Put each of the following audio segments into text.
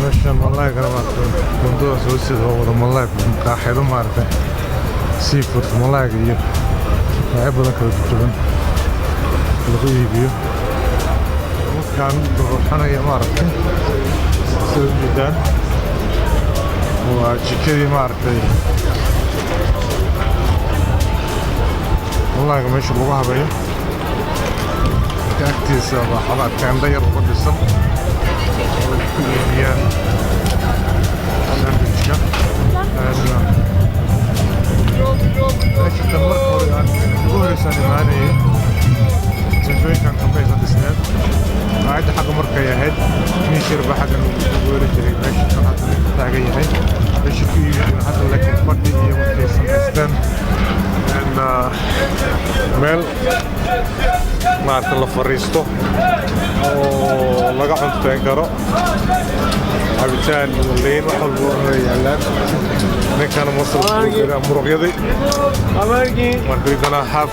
meeshan malaayga maaragtay buundadaas hoosteeda waa wada malaay qaaxeedo maaragtay seafood malaayga iyo noocyo badan kala duwan lagu iibiyo markaan ruuxanaya maaragtay sida ujeedaan waa jikadii maaragtay malaayga meesha lagu habeeyo agtiisa waa xabaa teenda yar uga dhisan ku iibiyaan sandwichka meesha tan marka hore aan ugu horeysaan imaanayay teendooyinkan kambaysa dhisneed qaacida xagga markay ahayd miishirba xaggan ugu hori jiray meesha tan hadda taagan yahay meesha ku iibiyaan hadda laakiin fadhi iyo markay samaysteen meel maaragta la fariisto oo laga cunteyn karo cabitaan liin wax walba oo yaalaan ninkan muruqyadii marka we're gonna have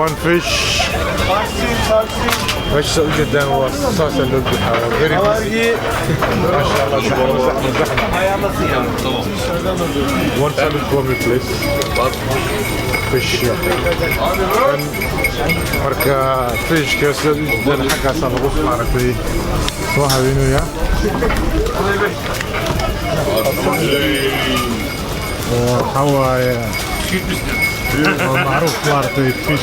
one fish meesha ujeedaan waa saasa loo bixaa very busy masha Allah one salad for me please fish marka fishka sida ujeedaan xaggaasa lagu maaragtay soo haweenaya وحواي معروف مارتي في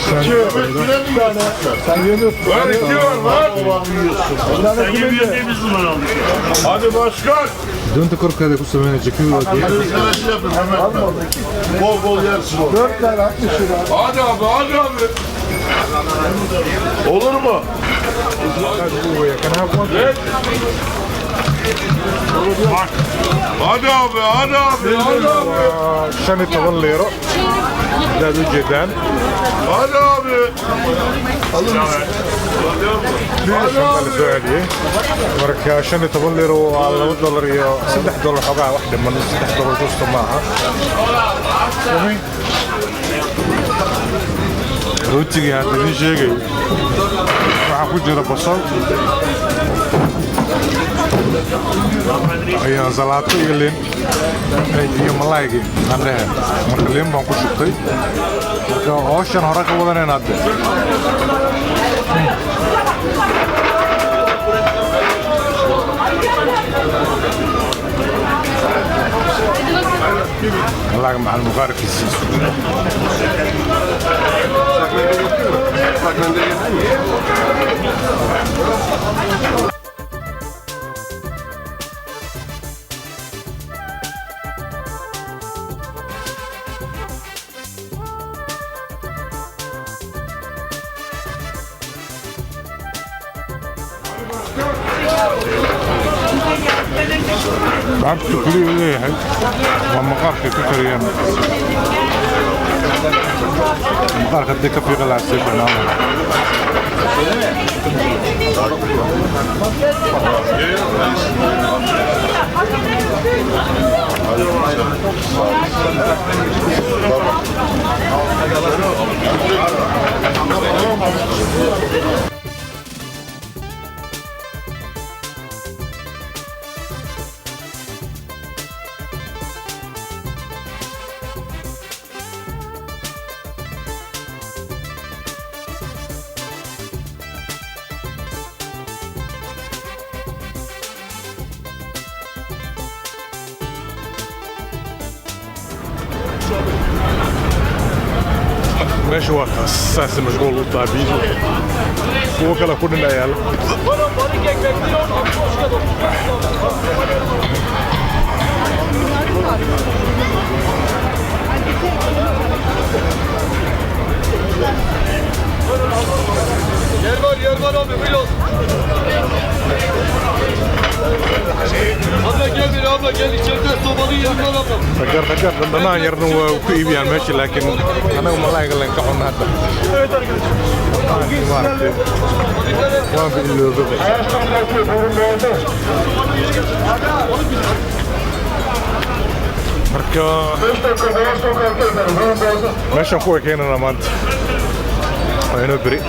hadi başkan dön Korka'da kusumene çekiyor diye bol bol yersin 4 tane 60 lira hadi abi olur mu hadi abi شن 10 ليرة زادوا جدا hadi abi marka 15 ليرة على $2 iyo $3 xogaa wax dhiman $3 kusto maaha rootiga hadda idin sheegay waxa ku jira basal ayaa salaato iyo liin iyo malaaygi aan dhahay marka liin baan ku shubtay marka hawshan hore ka wadanayna hadda malaayga macal muqaarkiisa عبت كليه ليه ومقارك كثيرين مقارك ديك في غلا السيف هنا ماشي واقع اساسا مشغول بالطابين وكلا كل العيال yer var abi biraz abla gel içeride sobalı yerim var abla فكر لما يرنو كيف يعني ماشي لكن انا ما لاقي لك كحون هذا evet arkadaşlar وين في اللوبي marka meeshan ku ekeynana maanta waa inoo beri